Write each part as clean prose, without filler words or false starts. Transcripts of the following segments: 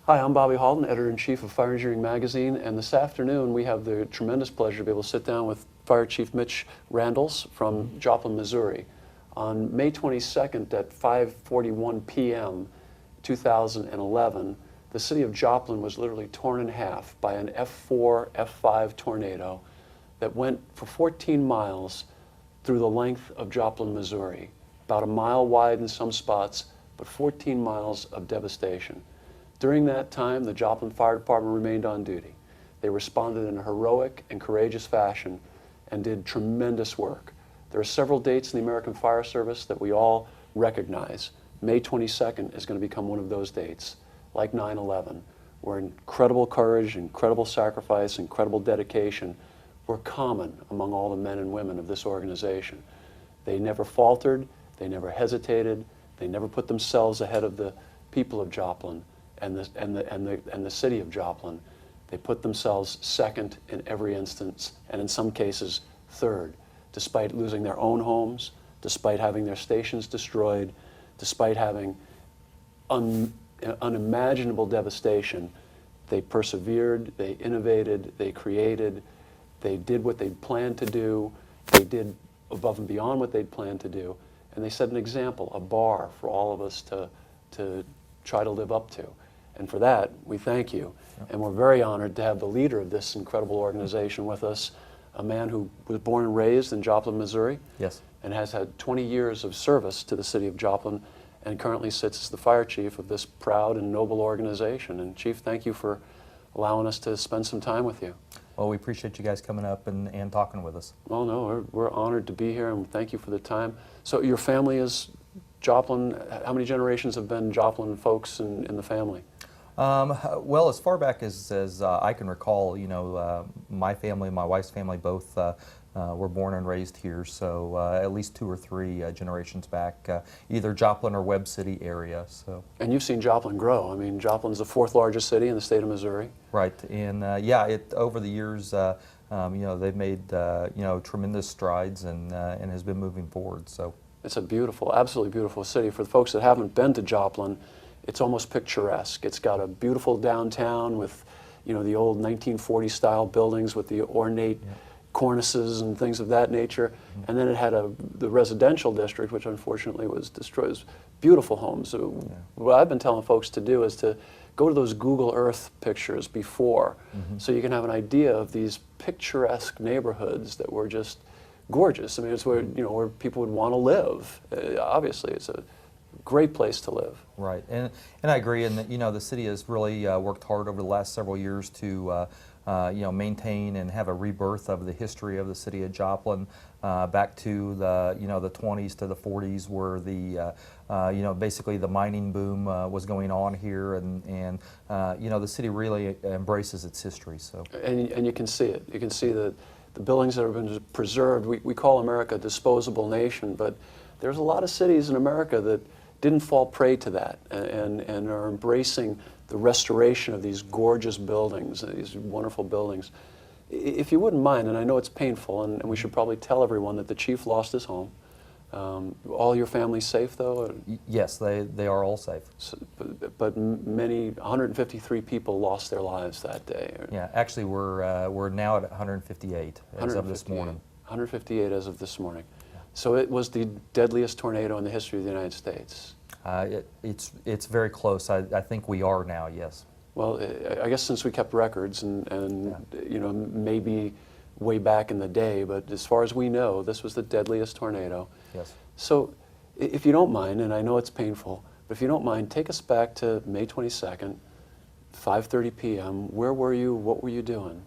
Hi, I'm Bobby Halton, Editor-in-Chief of Fire Engineering Magazine, and this afternoon we have the tremendous pleasure to be able to sit down with Fire Chief Mitch Randles from Joplin, Missouri. On May 22nd at 5:41 p.m. 2011, the city of Joplin was literally torn in half by an F4, F5 tornado that went for 14 miles through the length of Joplin, Missouri. About a mile wide in some spots, but 14 miles of devastation. During that time, the Joplin Fire Department remained on duty. They responded in a heroic and courageous fashion and did tremendous work. There are several dates in the American Fire Service that we all recognize. May 22nd is going to become one of those dates, like 9/11, where incredible courage, incredible sacrifice, incredible dedication were common among all the men and women of this organization. They never faltered, they never hesitated, they never put themselves ahead of the people of Joplin and the city of Joplin. They put themselves second in every instance, and in some cases third, despite losing their own homes, despite having their stations destroyed, despite having unimaginable devastation. They persevered, they innovated, they created, they did what they'd planned to do, they did above and beyond what they'd planned to do, and they set an example, a bar for all of us to try to live up to. And for that, we thank you. And we're very honored to have the leader of this incredible organization with us, a man who was born and raised in Joplin, Missouri. Yes. And has had 20 years of service to the city of Joplin and currently sits as the fire chief of this proud and noble organization. And Chief, thank you for allowing us to spend some time with you. Well, we appreciate you guys coming up and talking with us. Well, no, we're honored to be here and thank you for the time. So your family is Joplin. How many generations have been Joplin folks in the family? Well, as far back as I can recall, you know, my family and my wife's family both were born and raised here, so at least 2 or 3 generations back, either Joplin or Webb City area. So. And you've seen Joplin grow. I mean, Joplin's the 4th largest city in the state of Missouri. Right, and yeah, over the years, you know, they've made you know, tremendous strides and has been moving forward. So. It's a beautiful, absolutely beautiful city. For the folks that haven't been to Joplin, it's almost picturesque. It's got a beautiful downtown with, you know, the old 1940s style buildings with the ornate cornices and things of that nature. And then it had the residential district, which unfortunately was destroyed. Beautiful homes. So what I've been telling folks to do is to go to those Google Earth pictures before, so you can have an idea of these picturesque neighborhoods that were just gorgeous. I mean, it's where, you know, where people would want to live. Obviously, it's a great place to live. Right, and I agree. And you know, the city has really worked hard over the last several years to you know, maintain and have a rebirth of the history of the city of Joplin, back to the, you know, the 20s to the 40s, where the you know, basically the mining boom was going on here, and you know, the city really embraces its history. So and you can see it. You can see the buildings that have been preserved. We call America a disposable nation, but there's a lot of cities in America that didn't fall prey to that and are embracing the restoration of these gorgeous buildings, these wonderful buildings. If you wouldn't mind, and I know it's painful, and we should probably tell everyone that the chief lost his home. All your family safe, though? Yes, they are all safe. So, but many, 153 people lost their lives that day. Yeah, actually we're now at 158 as of this morning. 158 as of this morning. So it was the deadliest tornado in the history of the United States. It's very close. I think we are now, yes. Well, I guess since we kept records and you know, maybe way back in the day, but as far as we know, this was the deadliest tornado. Yes. So if you don't mind, and I know it's painful, but if you don't mind, take us back to May 22nd, 5:30 p.m. Where were you? What were you doing?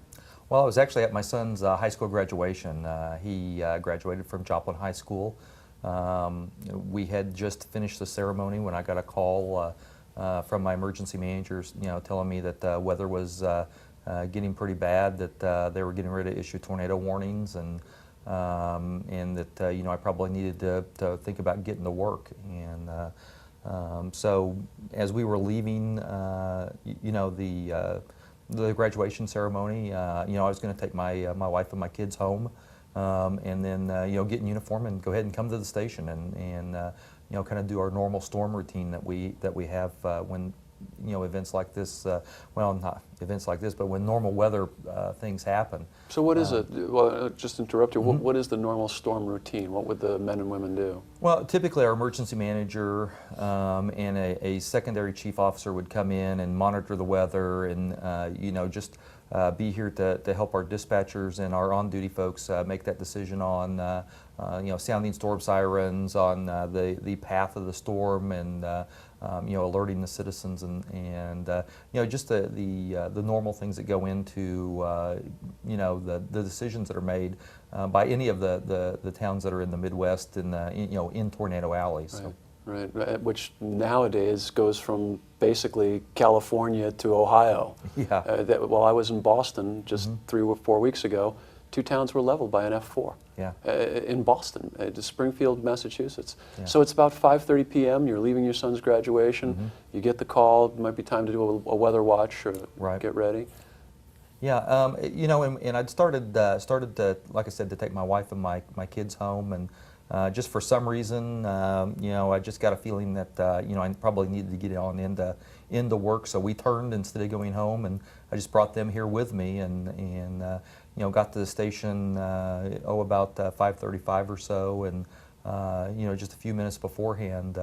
Well, I was actually at my son's high school graduation. He graduated from Joplin High School. We had just finished the ceremony when I got a call from my emergency managers, you know, telling me that the weather was getting pretty bad, that they were getting ready to issue tornado warnings, and that you know, I probably needed to think about getting to work. And so as we were leaving, you know, the graduation ceremony, you know, I was going to take my wife and my kids home, and then you know, get in uniform and go ahead and come to the station and you know, kind of do our normal storm routine that we have when events like this, well, not events like this, but when normal weather things happen. So what is it? Well, just interrupt you. What is the normal storm routine? What would the men and women do? Well, typically our emergency manager and a secondary chief officer would come in and monitor the weather and, just be here to help our dispatchers and our on-duty folks make that decision on, sounding storm sirens, on the path of the storm, and alerting the citizens, and just the normal things that go into the decisions that are made by any of the towns that are in the Midwest and in Tornado Alley. So. Right, which nowadays goes from basically California to Ohio. Yeah. While I was in Boston just 3 or 4 weeks ago, 2 towns were leveled by an F4. Yeah. In Boston, to Springfield, Massachusetts. Yeah. So it's about 5:30 p.m. You're leaving your son's graduation. You get the call. It might be time to do a weather watch or get ready. Yeah, and I'd started to, like I said, to take my wife and my kids home, and just for some reason, I just got a feeling that I probably needed to get on into work. So we turned instead of going home, and I just brought them here with me, and got to the station about 5:35 or so, and just a few minutes beforehand.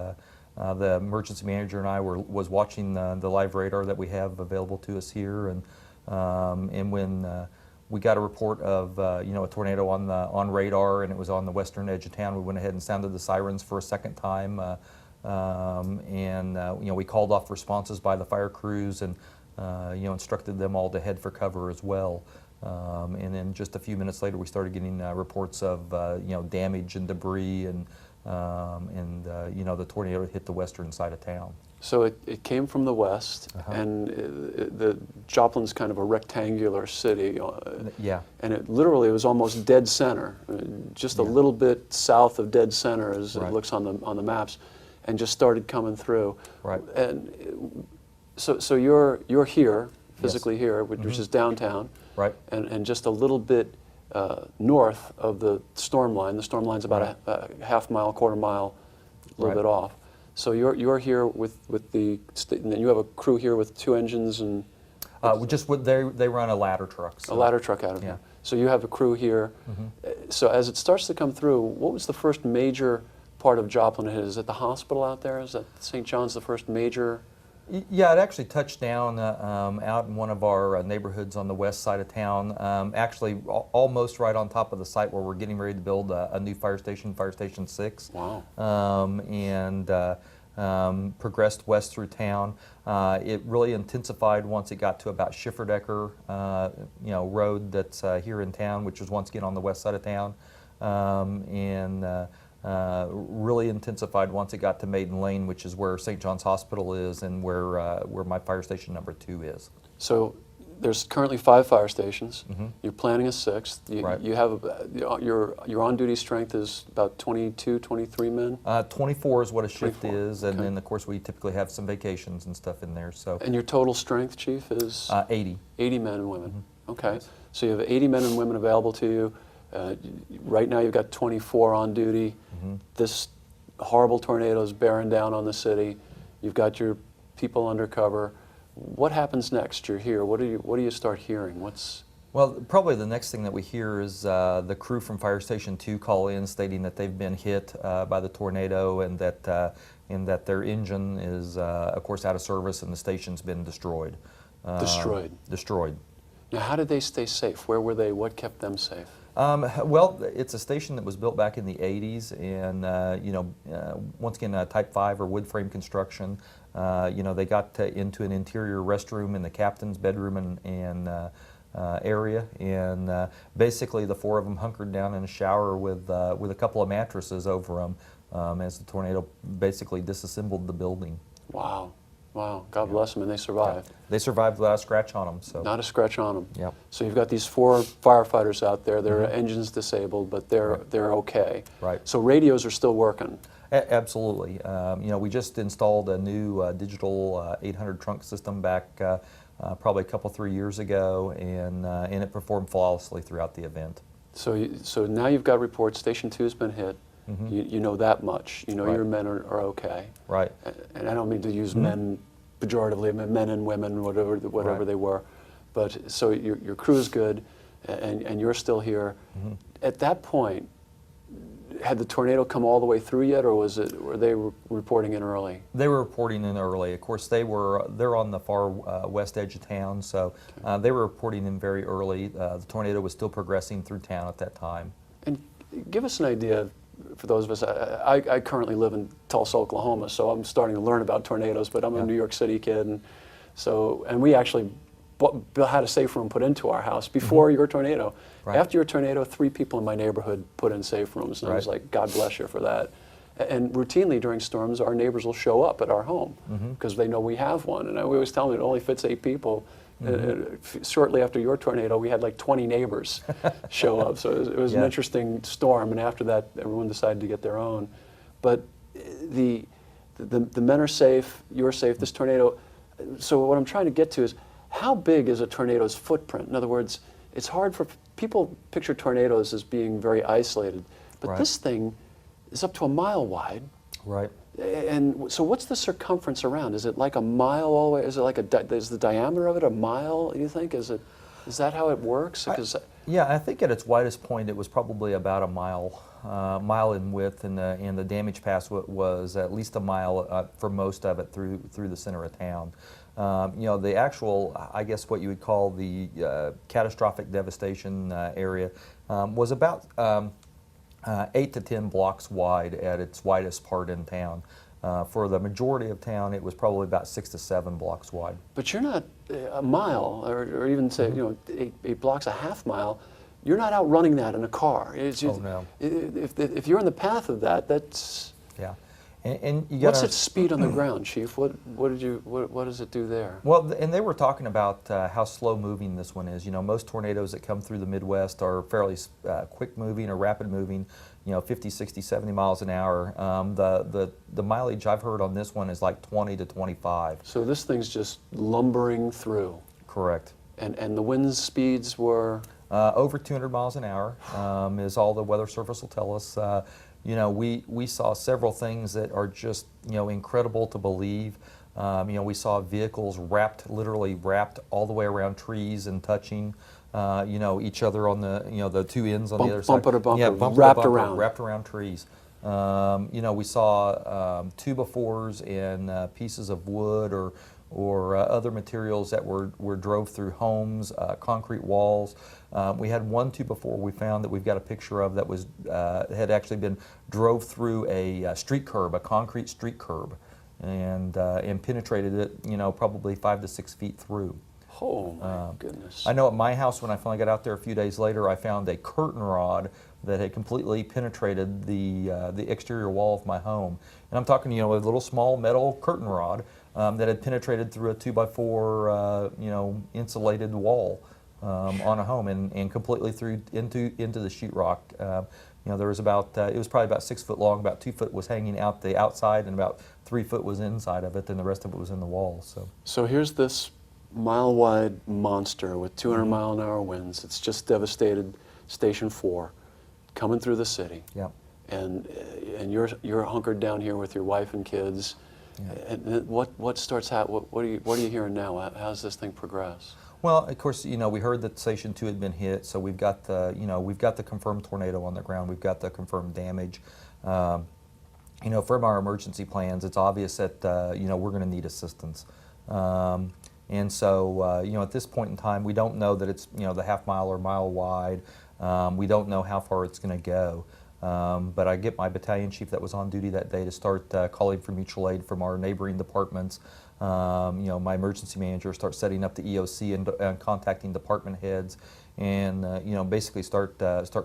The emergency manager and I was watching the live radar that we have available to us here, and when we got a report of a tornado on radar, and it was on the western edge of town, we went ahead and sounded the sirens for a second time, we called off responses by the fire crews, and instructed them all to head for cover as well. And then just a few minutes later, we started getting reports of damage and debris, and the tornado hit the western side of town. So it came from the west, and the Joplin's kind of a rectangular city. Yeah. And it was almost dead center, just a little bit south of dead center as it looks on the maps, and just started coming through. Right. And so you're here, physically here, which is downtown. Right. And just a little bit north of the storm line. The storm line's about a half mile, quarter mile, a little bit off. So you're here with and then you have a crew here with 2 engines and. They run a ladder truck. So. A ladder truck out of here. So you have a crew here. So as it starts to come through, what was the first major part of Joplin it hit? Is it the hospital out there? Is that St. John's the first major? Yeah, it actually touched down out in one of our neighborhoods on the west side of town, actually almost right on top of the site where we're getting ready to build a new fire station, Fire Station 6. Wow. Progressed west through town. It really intensified once it got to about Schifferdecker, road that's here in town, which was once again on the west side of town, really intensified once it got to Maiden Lane, which is where St. John's Hospital is and where my fire station number 2 is. So there's currently 5 fire stations. You're planning a 6th. You have your on-duty strength is about 22, 23 men? 24 is what a shift 24. is, and then of course we typically have some vacations and stuff in there. So. And your total strength, Chief, is? 80. 80 men and women. Okay. So you have 80 men and women available to you. Right now you've got 24 on duty. This horrible tornado is bearing down on the city. You've got your people under cover. What happens next? You're here. What do you start hearing? Well, probably the next thing that we hear is the crew from Fire Station 2 call in stating that they've been hit by the tornado, and that their engine is, of course, out of service, and the station's been destroyed. Destroyed. Now, how did they stay safe? Where were they? What kept them safe? Well, it's a station that was built back in the 80s, and once again, Type 5 or wood frame construction. They got into an interior restroom in the captain's bedroom and area, and basically the 4 of them hunkered down in a shower with a couple of mattresses over them as the tornado basically disassembled the building. Wow. Wow, God bless them, and they survived. Yeah. They survived without a scratch on them. So. Not a scratch on them. Yep. So you've got these 4 firefighters out there. Their engines disabled, but they're okay. Right. So radios are still working. Absolutely. We just installed a new digital 800 trunk system back probably a couple, 3 years ago, and it performed flawlessly throughout the event. So now you've got reports. Station 2 has been hit. You know that much. You know your men are okay. Right. And I don't mean to use men pejoratively, men and women, whatever Right. they were. But so your crew is good, and you're still here. Mm-hmm. At that point, had the tornado come all the way through yet, or were they reporting in early? They were reporting in early. Of course, they're on the far west edge of town, so they were reporting in very early. The tornado was still progressing through town at that time. And give us an idea, for those of us, I currently live in Tulsa, Oklahoma, so I'm starting to learn about tornadoes, but I'm a New York City kid, and we actually had a safe room put into our house before your tornado. Right. After your tornado, 3 people in my neighborhood put in safe rooms, and I was Right. like, God bless you for that. And routinely during storms, our neighbors will show up at our home because they know we have one. And we always tell them it only fits 8 people. Shortly after your tornado, we had like 20 neighbors show up. So it was an interesting storm. And after that, everyone decided to get their own. But the men are safe, you're safe, this tornado. So what I'm trying to get to is, how big is a tornado's footprint? In other words, it's hard for people picture tornadoes as being very isolated. But Right. this thing is up to a mile wide. Right. And so what's the circumference around? Is it like a mile all the way? Is it like is the diameter of it a mile, you think? Is that how it works? Yeah, I think at its widest point it was probably about a mile in width, and the damage path was at least a mile for most of it through the center of town. The actual, I guess what you would call the catastrophic devastation area was about 8 to 10 blocks wide at its widest part in town. For the majority of town, it was probably about 6 to 7 blocks wide. But you're not a mile, or even say, 8 blocks, a half mile. You're not out running that in a car. Oh, no. If you're in the path of that, that's... Yeah. And you What's gotta, its speed on the ground, Chief? What does it do there? Well, and they were talking about how slow moving this one is. Most tornadoes that come through the Midwest are fairly quick moving or rapid moving, 50, 60, 70 miles an hour. The mileage I've heard on this one is like 20 to 25. So this thing's just lumbering through. Correct. And the wind speeds were? Over 200 miles an hour is all the weather service will tell us. We saw several things that are just, incredible to believe. We saw vehicles literally wrapped all the way around trees and touching, each other on the two ends on the other side. Bumper to bumper, Yeah, bumper wrapped to bumper, around. wrapped around trees. We saw 2x4s and pieces of wood or other materials that were drove through homes, concrete walls. We had one 2x4 we found that we've got a picture of that was had actually been drove through a street curb, a concrete street curb, and penetrated it, probably 5 to 6 feet through. Oh my goodness. I know at my house, when I finally got out there a few days later, I found a curtain rod that had completely penetrated the exterior wall of my home. And I'm talking, a little small metal curtain rod that had penetrated through a 2x4, insulated wall on a home and completely through into the sheetrock. There was it was probably about 6 foot long, about 2 foot was hanging out the outside, and about 3 foot was inside of it, and the rest of it was in the wall. So here's this mile-wide monster with 200-mile-an-hour winds. It's just devastated Station 4, coming through the city. Yeah. And you're hunkered down here with your wife and kids. Yeah. And what starts happening? What are you hearing now? How does this thing progress? Well, of course, we heard that Station 2 had been hit, so we've got the confirmed tornado on the ground. We've got the confirmed damage. From our emergency plans, it's obvious that we're going to need assistance. And so, at this point in time, we don't know that it's the half mile or mile wide. We don't know how far it's going to go. But I get my battalion chief that was on duty that day to start calling for mutual aid from our neighboring departments. My emergency manager start setting up the EOC and contacting department heads, and basically start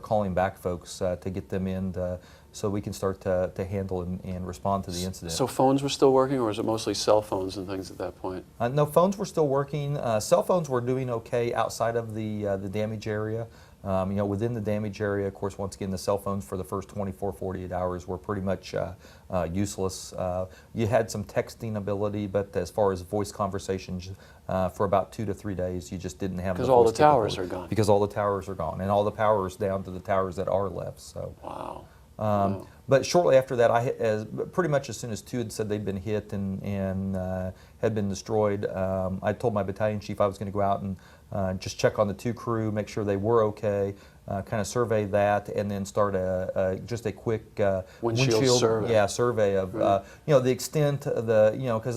calling back folks to get them in so we can start to handle and respond to the incident. So phones were still working, or was it mostly cell phones and things at that point? No, phones were still working. Cell phones were doing okay outside of the damage area. Within the damage area, of course, once again, the cell phones for the first 24, 48 hours were pretty much useless. You had some texting ability, but as far as voice conversations, for about 2 to 3 days, you just didn't have. Because all the towers are gone. Because all the towers are gone, and all the power is down to the towers that are left. So. Wow. Wow. But shortly after that, pretty much as soon as 2 had said they'd been hit and had been destroyed, I told my battalion chief I was going to go out and just check on the 2 crew, make sure they were okay, kind of survey that, and then start just a quick Windshield survey. Yeah, survey of the extent of the because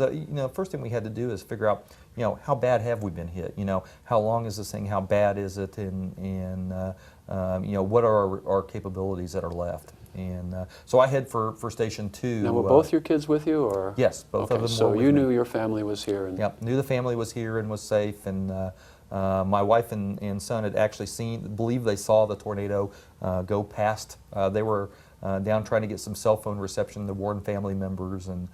first thing we had to do is figure out how bad have we been hit, how long is this thing, how bad is it, and what are our capabilities that are left. And so I head for Station 2. Now, were both your kids with you, or? Yes, both of them were So with you me. knew your family was here. And Yep, knew the family was here and was safe, and my wife and son had actually believed they saw the tornado go past. They were down trying to get some cell phone reception, the Warren family members, and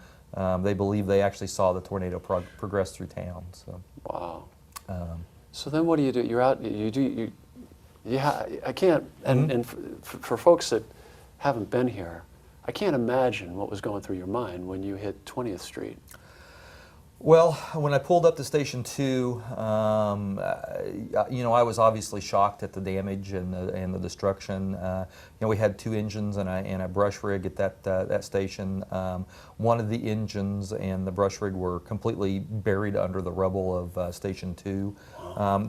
they believe they actually saw the tornado progress through town. So. Wow. So then what do? You're out, I can't, and for folks that haven't been here, I can't imagine what was going through your mind when you hit 20th Street. Well, when I pulled up to Station 2, I was obviously shocked at the damage and the destruction. We had 2 engines and a brush rig at that station. One of the engines and the brush rig were completely buried under the rubble of Station 2.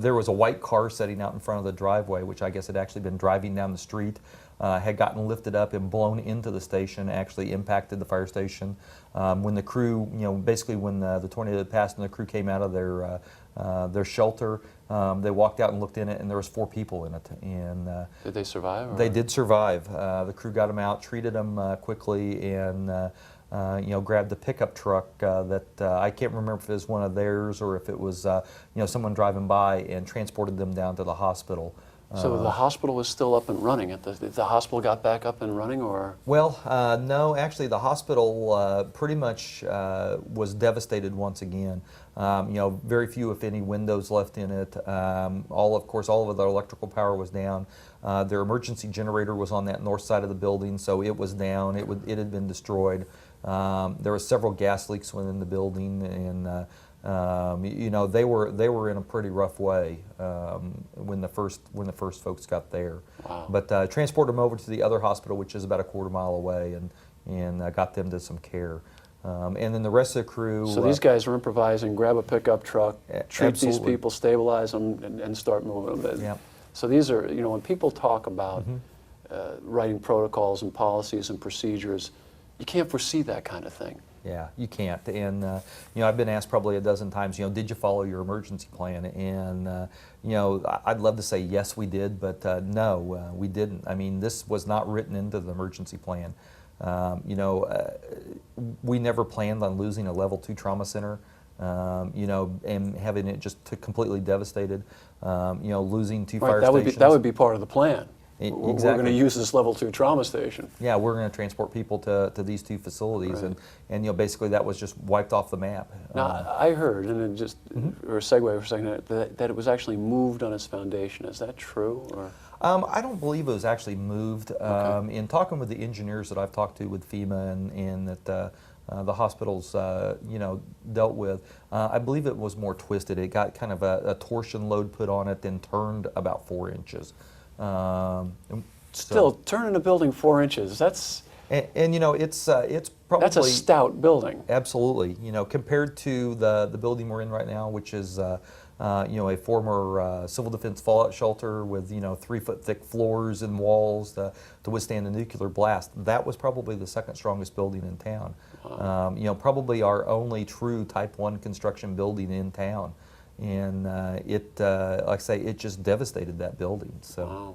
There was a white car sitting out in front of the driveway, which I guess had actually been driving down the street. Had gotten lifted up and blown into the station, actually impacted the fire station. When the crew, basically when the tornado had passed and the crew came out of their shelter, they walked out and looked in it, and there was 4 people in it. And did they survive? Or? They did survive. The crew got them out, treated them quickly, and grabbed the pickup truck that I can't remember if it was one of theirs or if it was someone driving by, and transported them down to the hospital. So the hospital was still up and running. The hospital got back up and running, or? Well, no, actually the hospital pretty much was devastated once again. Very few, if any, windows left in it. Of course, all of the electrical power was down. Their emergency generator was on that north side of the building, so it was down. It had been destroyed. There were several gas leaks within the building, and they were in a pretty rough way when the first folks got there. Wow. But transported them over to the other hospital, which is about a quarter mile away, and got them to some care. And then the rest of the crew. So these guys were improvising, grab a pickup truck, treat absolutely. these people, stabilize them, and start moving them. Yep. So these are, when people talk about writing protocols and policies and procedures, you can't foresee that kind of thing. Yeah, you can't. And I've been asked probably a dozen times, did you follow your emergency plan? And I'd love to say yes, we did, but no, we didn't. I mean, this was not written into the emergency plan. We never planned on losing a level 2 trauma center. And having it just completely devastated. Losing 2 fire stations. That would be part of the plan. Exactly. We're going to use this level 2 trauma station. Yeah, we're going to transport people to these 2 facilities, Right. and basically that was just wiped off the map. Now, I heard, and then just or segue for a second, that it was actually moved on its foundation. Is that true? Or? I don't believe it was actually moved. Okay. In talking with the engineers that I've talked to with FEMA and that the hospitals, dealt with, I believe it was more twisted. It got kind of a torsion load put on it, then turned about 4 inches. Still, turning a building 4 inches, that's it's probably a stout building. Absolutely. Compared to the building we're in right now, which is a former civil defense fallout shelter with 3-foot thick floors and walls to withstand a nuclear blast. That was probably the second strongest building in town. Wow. Probably our only true Type 1 construction building in town. And like I say, it just devastated that building. So, wow.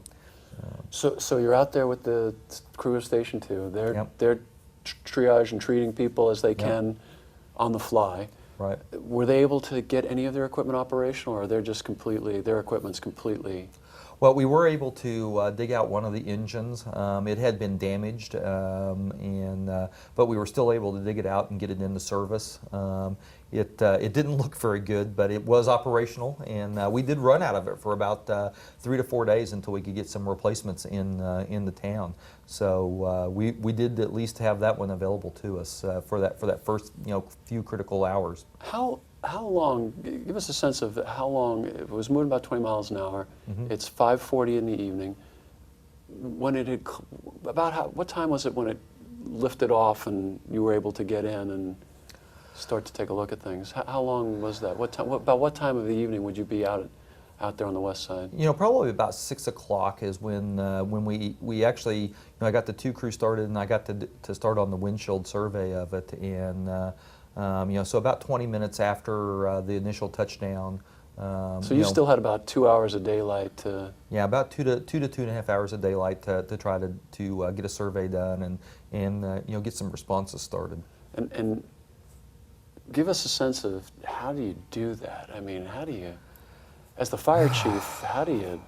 So you're out there with the crew of Station 2. They're triage and treating people as they can on the fly. Right. Were they able to get any of their equipment operational, or they're just their equipment's completely? Well, we were able to dig out one of the engines. It had been damaged, but we were still able to dig it out and get it into service. It didn't look very good, but it was operational, and we did run out of it for about 3 to 4 days until we could get some replacements in the town. So we did at least have that one available to us for that first few critical hours. How long? Give us a sense of how long. It was moving about 20 miles an hour. It's 5:40 in the evening. when it had, what time was it when it lifted off and you were able to get in and start to take a look at things? How long was that? About what time of the evening would you be out there on the west side? Probably about 6 o'clock is when we actually, I got the 2 crews started, and I got to start on the windshield survey of it, and so about 20 minutes after the initial touchdown. So you still had about 2 hours of daylight to... Yeah, about 2 to 2.5 hours of daylight to try to get a survey done and get some responses started. And give us a sense of how do you do that? I mean, how do you, as the fire chief, how do you...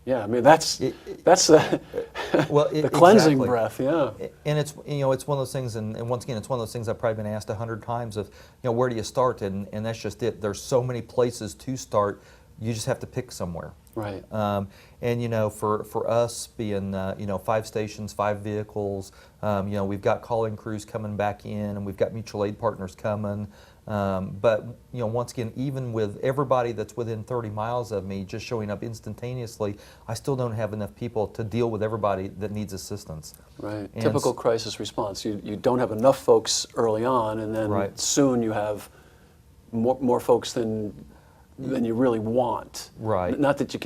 Yeah, I mean that's the the cleansing exactly. breath. Yeah, and it's it's one of those things, and once again, it's one of those things I've probably been asked 100 times of where do you start, and that's just it. There's so many places to start. You just have to pick somewhere. Right. And for us being 5 stations, 5 vehicles, we've got calling crews coming back in, and we've got mutual aid partners coming. But once again, even with everybody that's within 30 miles of me just showing up instantaneously, I still don't have enough people to deal with everybody that needs assistance. Right. And Typical crisis response. You don't have enough folks early on, and then right. soon you have more folks than you really want. Right. Not that you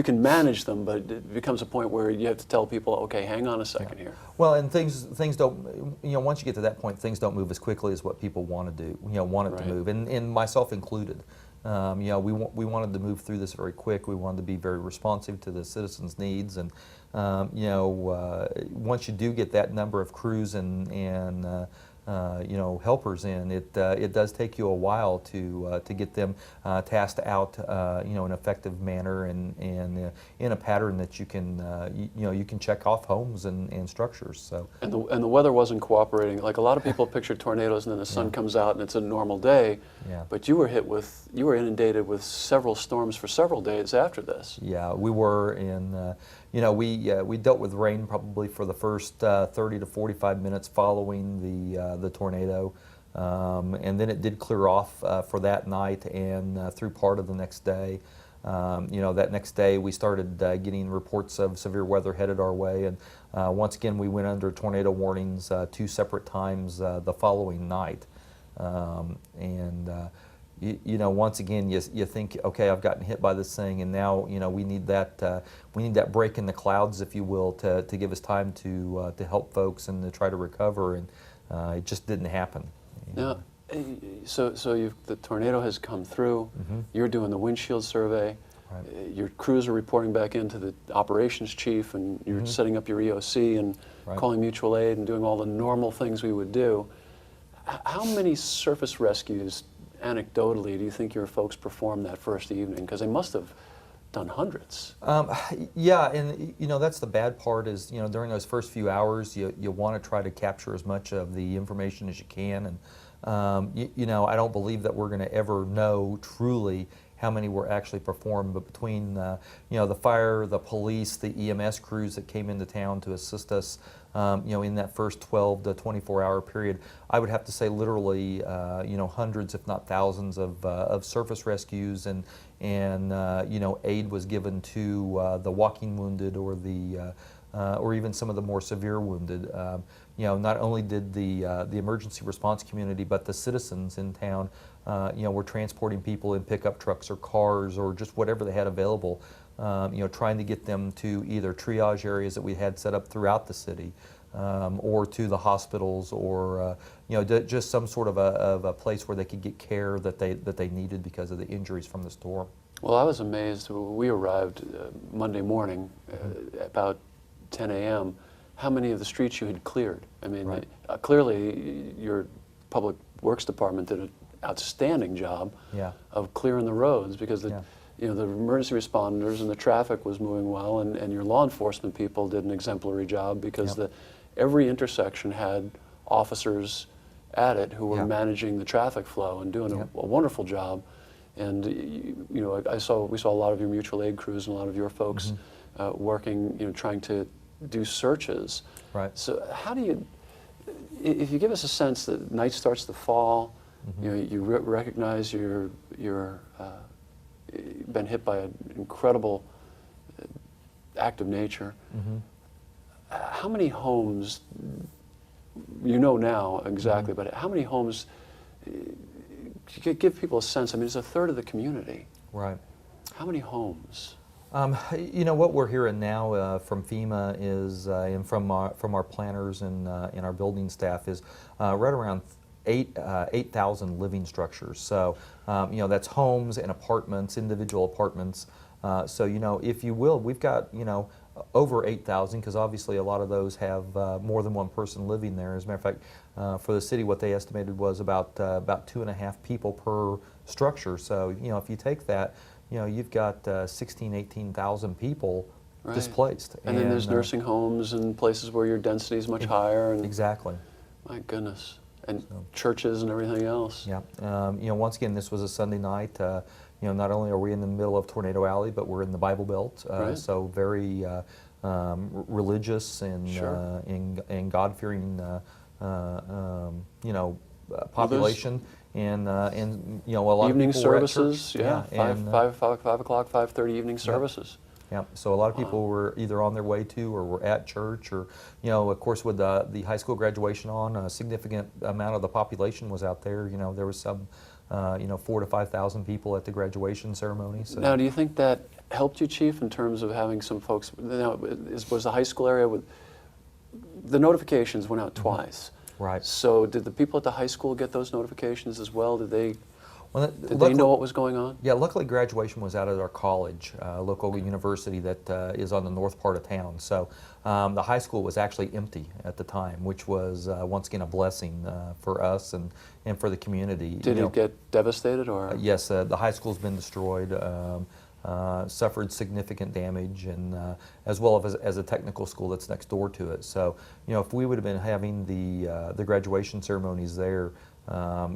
can manage them, but it becomes a point where you have to tell people, okay, hang on a second here. Well, and things don't, once you get to that point, things don't move as quickly as what people want to do, want it right. to move, and myself included. We wanted to move through this very quick. We wanted to be very responsive to the citizens' needs, and once you do get that number of crews and helpers in, it does take you a while to get them tasked out, in an effective manner and in a pattern that you can check off homes and structures. So and the weather wasn't cooperating. Like a lot of people picture tornadoes and then the sun yeah. comes out and it's a normal day. Yeah. But you were inundated with several storms for several days after this. Yeah, we were in. We dealt with rain probably for the first 30 to 45 minutes following the tornado, and then it did clear off for that night and through part of the next day. That next day we started getting reports of severe weather headed our way, and once again we went under tornado warnings 2 separate times the following night, once again, you think, okay, I've gotten hit by this thing, and now we need that break in the clouds, if you will, to give us time to help folks and to try to recover, and it just didn't happen. Now, so the tornado has come through. Mm-hmm. You're doing the windshield survey. Right. Your crews are reporting back into the operations chief, and you're mm-hmm. setting up your EOC and right. calling mutual aid and doing all the normal things we would do. How many surface rescues, anecdotally, do you think your folks performed that first evening? Because they must have done hundreds. Yeah, and that's the bad part is during those first few hours you want to try to capture as much of the information as you can, and I don't believe that we're going to ever know truly how many were actually performed, but between the fire, the police, the EMS crews that came into town to assist us in that first 12 to 24-hour period, I would have to say literally hundreds if not thousands of surface rescues, and aid was given to the walking wounded or even some of the more severe wounded. Not only did the emergency response community, but the citizens in town, were transporting people in pickup trucks or cars or just whatever they had available, trying to get them to either triage areas that we had set up throughout the city, or to the hospitals, or just some sort of a place where they could get care that they needed because of the injuries from the storm. Well, I was amazed. We arrived Monday morning about 10 a.m. How many of the streets you had cleared? I mean, right. Clearly your public works department did an outstanding job yeah. of clearing the roads, because yeah. the emergency responders and the traffic was moving well, and your law enforcement people did an exemplary job, because yep. every intersection had officers at it who were yeah. managing the traffic flow and doing yep. a wonderful job. And we saw a lot of your mutual aid crews and a lot of your folks mm-hmm. working, trying to do searches. Right. So how do you, if you give us a sense that night starts to fall, mm-hmm. you recognize you're been hit by an incredible act of nature. Mm-hmm. how many homes, you know now exactly, Mm-hmm. but how many homes, give people a sense, I mean, it's a third of the community. Right. How many homes? You know, what we're hearing now from FEMA is, and from our planners and our building staff is right around 8,000 living structures. So, you know, that's homes and apartments, individual apartments. So, you know, if you will, we've got, you know, over 8,000, because obviously a lot of those have more than one person living there. As a matter of fact, for the city, what they estimated was about 2.5 people per structure. So, you know, if you take that, you know, you've got 16, 18,000 people Right. displaced. And then there's nursing homes and places where your density is much higher. And Exactly. my goodness. And So. churches and everything else. Yeah. You know, once again, this was a Sunday night. You know, not only are we in the middle of Tornado Alley, but we're in the Bible Belt. Right. So very religious and Sure. and God-fearing, you know, population. And you know, a lot Evening of people were at services, church. yeah, and, 5 o'clock, 5:30 evening services. yeah, so a lot of people were either on their way to or were at church, or, you know, of course with the high school graduation on, a significant amount of the population was out there. You know, there was some, you know, 4,000 to 5,000 people at the graduation ceremony. So. Now, do you think that helped you, Chief, in terms of having some folks, now, was the high school area with, the notifications went out twice. Right. So did the people at the high school get those notifications as well? Did they, Well, did they know what was going on? Yeah, luckily graduation was out at our college, local university that is on the north part of town. So the high school was actually empty at the time, which was once again a blessing for us and for the community. Did it get devastated or? Yes, the high school's been destroyed, suffered significant damage, and as well as a technical school that's next door to it. So, you know, if we would have been having the graduation ceremonies there,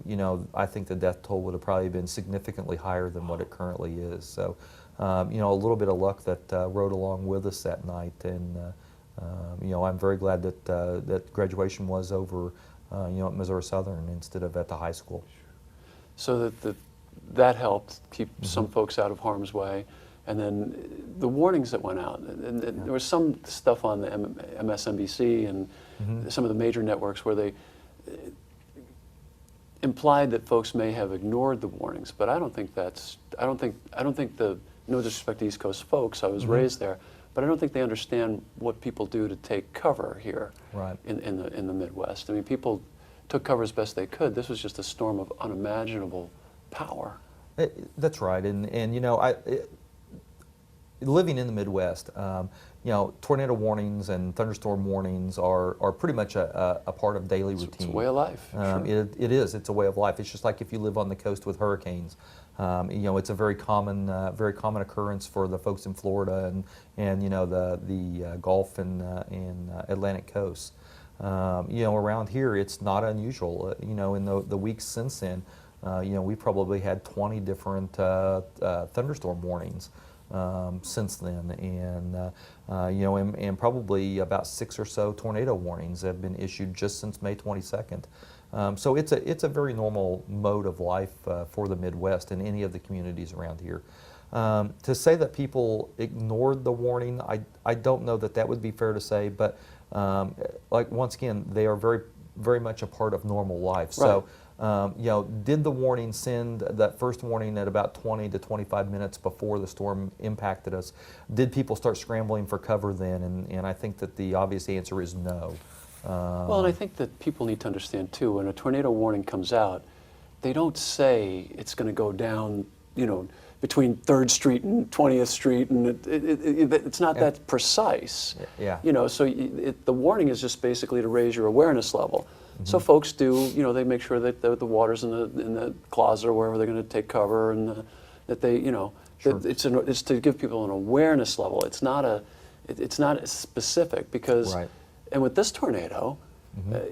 you know, I think the death toll would have probably been significantly higher than what it currently is. So, you know, a little bit of luck that rode along with us that night, and you know, I'm very glad that that graduation was over, you know, at Missouri Southern instead of at the high school. So that helped keep some folks out of harm's way. And then the warnings that went out, and there was some stuff on the MSNBC and some of the major networks where they implied that folks may have ignored the warnings, but I don't think that's, I don't think the, no disrespect to East Coast folks, I was raised there, but I don't think they understand what people do to take cover here Right. in the Midwest. I mean, people took cover as best they could. This was just a storm of unimaginable power. That's right, and you know, living in the Midwest, you know, tornado warnings and thunderstorm warnings are pretty much a part of daily routine. It's a way of life. Sure. It is. It's a way of life. It's just like if you live on the coast with hurricanes. You know, it's a very common occurrence for the folks in Florida and you know the Gulf and Atlantic coasts. You know, around here it's not unusual. You know, in the weeks since then, you know, we probably had 20 different thunderstorm warnings since then, and you know, and probably about 6 or so tornado warnings have been issued just since May 22nd. So it's a very normal mode of life for the Midwest and any of the communities around here. To say that people ignored the warning, I don't know that would be fair to say, but like once again, they are very much a part of normal life. Right. So. You know, did the warning send that first warning at about 20 to 25 minutes before the storm impacted us? Did people start scrambling for cover then? And I think that the obvious answer is no. Well, and I think that people need to understand too, when a tornado warning comes out, they don't say it's going to go down, you know, between 3rd Street and 20th Street, and it's not that precise. Yeah. You know, so the warning is just basically to raise your awareness level. So folks do, you know, they make sure that the water's in the closet or wherever they're going to take cover, and that they, you know, Sure. it's to give people an awareness level. It's not specific because, Right. and with this tornado,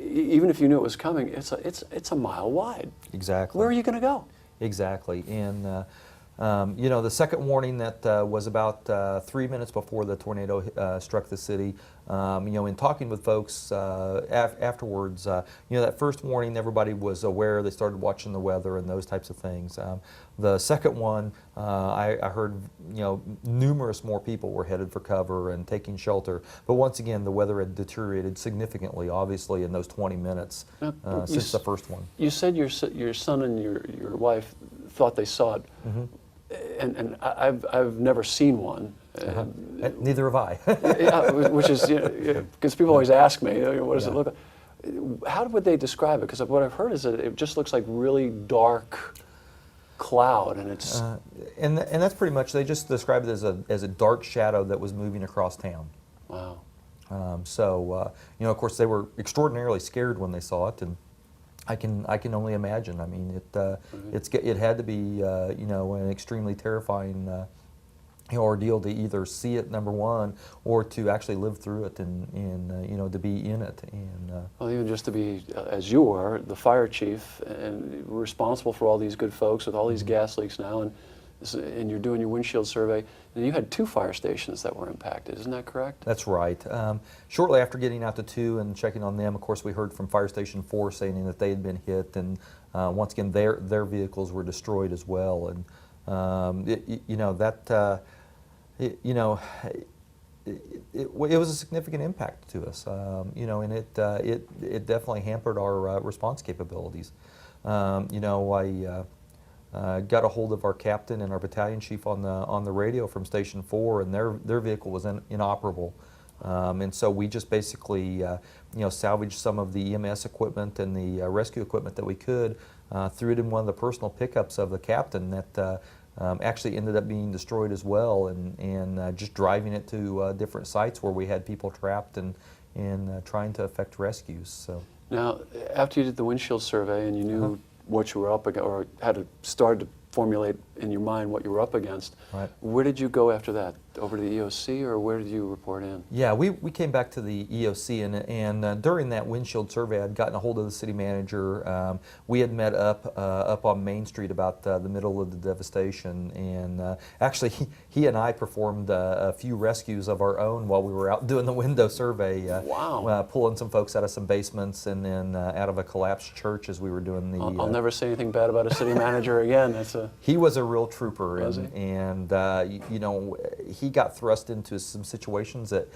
even if you knew it was coming, it's a mile wide. Exactly. Where are you going to go? Exactly. And The second warning that was about 3 minutes before the tornado struck the city, in talking with folks afterwards, that first warning, everybody was aware. They started watching the weather and those types of things. The second one, I heard, numerous more people were headed for cover and taking shelter. But once again, the weather had deteriorated significantly, obviously, in those 20 minutes since the first one. You said your son and your wife thought they saw it. Mm-hmm. And I've never seen one. Neither have I. Yeah, which is, because people always ask me, what does it look like? How would they describe it? Because what I've heard is that it just looks like really dark cloud, and it's... and that's pretty much, they just described it as a dark shadow that was moving across town. Wow. Of course, they were extraordinarily scared when they saw it, and I can only imagine. I mean, it had to be an extremely terrifying ordeal to either see it, number one, or to actually live through it and to be in it. And well, even just to be, as you are, the fire chief and responsible for all these good folks with all these gas leaks now, and you're doing your windshield survey, and you had 2 fire stations that were impacted, isn't that correct? That's right. Shortly after getting out to 2 and checking on them, of course, we heard from Fire Station 4 saying that they had been hit, and once again, their vehicles were destroyed as well. And it was a significant impact to us, and it definitely hampered our response capabilities. I got a hold of our captain and our battalion chief on the radio from Station 4, and their vehicle was inoperable. And so we just basically salvaged some of the EMS equipment and the rescue equipment that we could, threw it in one of the personal pickups of the captain that actually ended up being destroyed as well, and just driving it to different sites where we had people trapped and trying to effect rescues. So now, after you did the windshield survey and you knew what you were up against, or had to start to formulate in your mind what you were up against, right. Where did you go after that? Over to the EOC, or where did you report in? Yeah, we came back to the EOC, and during that windshield survey, I'd gotten a hold of the city manager. We had met up on Main Street about the middle of the devastation, and actually he and I performed a few rescues of our own while we were out doing the window survey. Wow. Pulling some folks out of some basements and then out of a collapsed church as we were doing the... I'll never say anything bad about a city manager again. He was a real trooper, Was he? and he got thrust into some situations that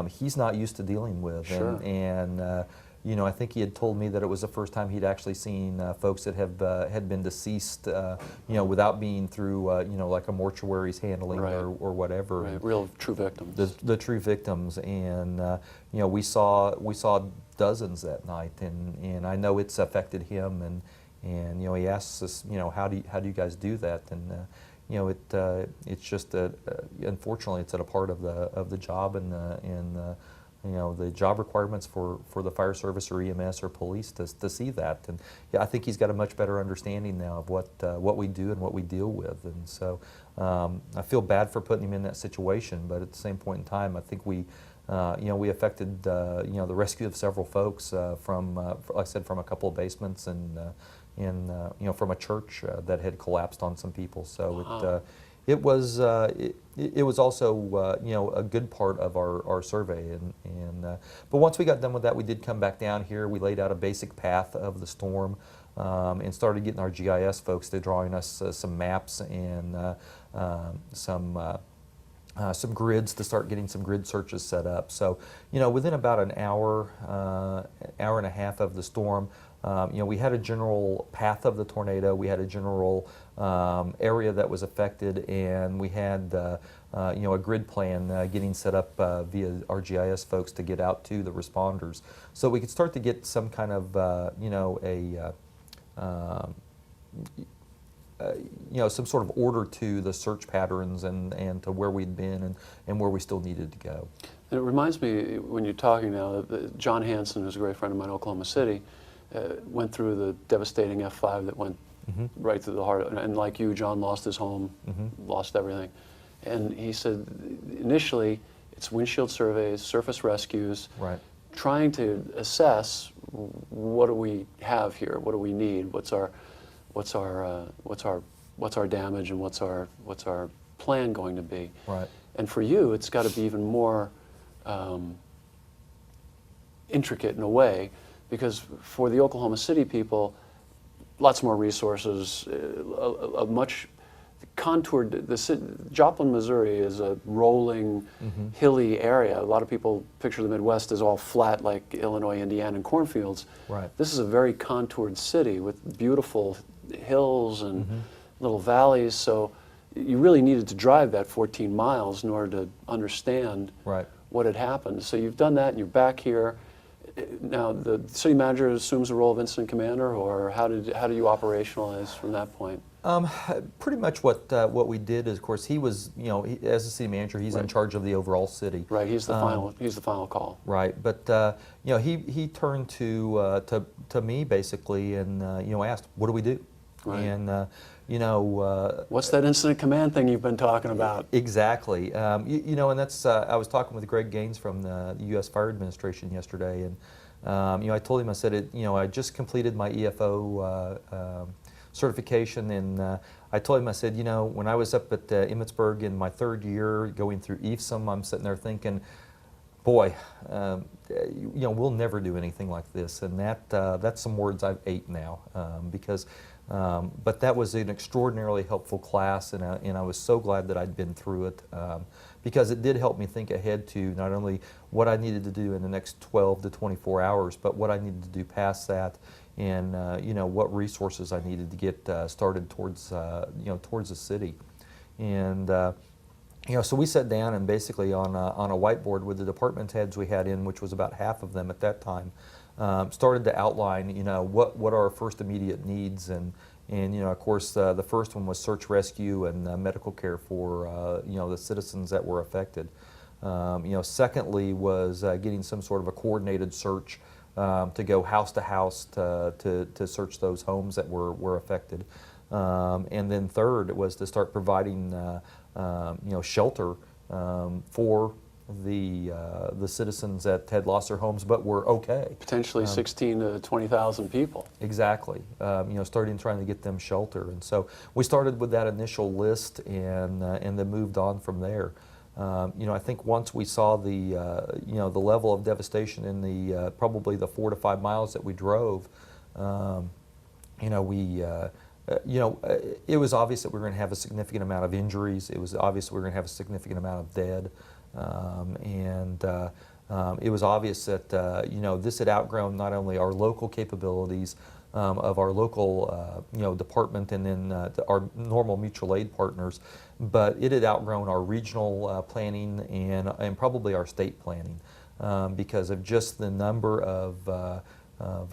he's not used to dealing with. Sure. And I think he had told me that it was the first time he'd actually seen folks that had been deceased, without being through, like a mortuary's handling, right. or whatever. Right. Real true victims. The true victims, and we saw dozens that night, and I know it's affected him, and he asks us, how do you guys do that? And it's just unfortunately it's a part of the job and the job requirements for the fire service or EMS or police to see that. And I think he's got a much better understanding now of what we do and what we deal with. And so I feel bad for putting him in that situation, but at the same point in time, I think we affected the rescue of several folks from, like I said, from a couple of basements and from a church that had collapsed on some people. So wow. It was also a good part of our survey. But once we got done with that, we did come back down here. We laid out a basic path of the storm and started getting our GIS folks to drawing us some maps and some grids to start getting some grid searches set up. So, within about an hour and a half of the storm, we had a general path of the tornado, we had a general area that was affected, and we had a grid plan getting set up via our GIS folks to get out to the responders. So we could start to get some kind of, some sort of order to the search patterns and to where we'd been and where we still needed to go. And it reminds me, when you're talking now, John Hanson, who's a great friend of mine in Oklahoma City, went through the devastating F5 that went right through the heart. And like you, John lost his home, lost everything. And he said, initially, it's windshield surveys, surface rescues, right. Trying to assess what do we have here, what do we need, what's our what's our damage and what's our plan going to be. Right. And for you, it's got to be even more intricate in a way, because for the Oklahoma City people, lots more resources, a much contoured. Joplin, Missouri is a rolling, hilly area. A lot of people picture the Midwest as all flat, like Illinois, Indiana, and cornfields. Right. This is a very contoured city with beautiful hills and little valleys. So you really needed to drive that 14 miles in order to understand what had happened. So you've done that, and you're back here. Now, the city manager assumes the role of incident commander, or how do you operationalize from that point? Pretty much what we did is, of course, he was, as the city manager, he's in charge of the overall city. Right. He's the final call. Right. But he turned to me basically, and asked, "What do we do?" Right. And what's that incident command thing you've been talking about? Exactly. And that's I was talking with Greg Gaines from the U.S. Fire Administration yesterday, and I told him, I said, I just completed my EFO certification, and I told him, I said, when I was up at Emmitsburg in my 3rd year going through EFSM, I'm sitting there thinking, boy, we'll never do anything like this, and that's some words I've ate now, but that was an extraordinarily helpful class, and I was so glad that I'd been through it, because it did help me think ahead to not only what I needed to do in the next 12 to 24 hours, but what I needed to do past that, and what resources I needed to get started towards towards the city, and so we sat down and basically on a whiteboard with the department heads we had in, which was about half of them at that time, started to outline what are our first immediate needs, and of course the first one was search, rescue, and medical care for the citizens that were affected. Secondly was getting some sort of a coordinated search to go house to house to search those homes that were affected, and then third was to start providing shelter for the citizens that had lost their homes but were okay. Potentially 16 to 20,000 people. Exactly. Starting trying to get them shelter, and so we started with that initial list, and then moved on from there. I think once we saw the level of devastation in the probably the 4 to 5 miles that we drove, it was obvious that we were going to have a significant amount of injuries. It was obvious we were going to have a significant amount of dead, it was obvious that this had outgrown not only our local capabilities of our local department, and then our normal mutual aid partners, but it had outgrown our regional planning and probably our state planning, because of just the number of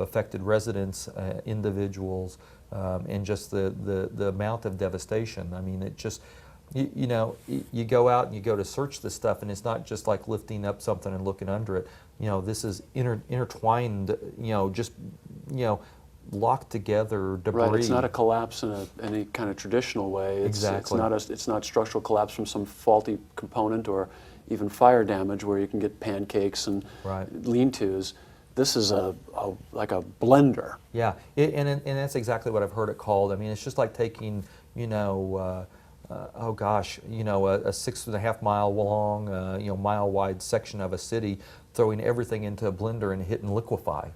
affected residents, individuals, and just the amount of devastation. I mean, it just, you go out and you go to search this stuff, and it's not just like lifting up something and looking under it. This is intertwined, locked together debris. Right, it's not a collapse in any kind of traditional way. Exactly. It's not structural collapse from some faulty component, or even fire damage where you can get pancakes and lean-tos. This is like a blender. Yeah, and that's exactly what I've heard it called. I mean, it's just like taking, a 6.5 mile long, mile wide section of a city, throwing everything into a blender and hitting liquefy.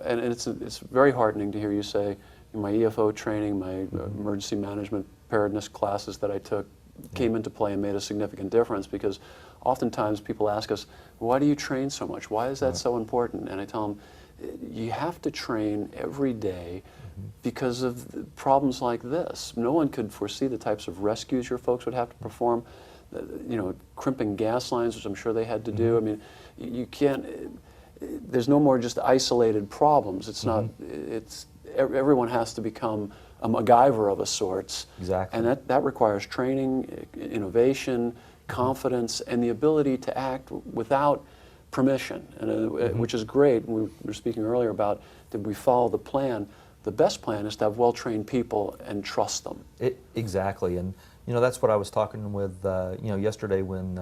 And it's very heartening to hear you say, in my EFO training, my emergency management preparedness classes that I took came into play and made a significant difference, because oftentimes people ask us, why do you train so much? Why is that so important? And I tell them, you have to train every day because of problems like this. No one could foresee the types of rescues your folks would have to perform, crimping gas lines, which I'm sure they had to do. I mean, you can't, there's no more just isolated problems. It's not, everyone has to become a MacGyver of a sorts. Exactly. And that requires training, innovation, confidence, and the ability to act without permission, and, which is great. We were speaking earlier about, did we follow the plan? The best plan is to have well-trained people and trust them. Exactly, and that's what I was talking with yesterday when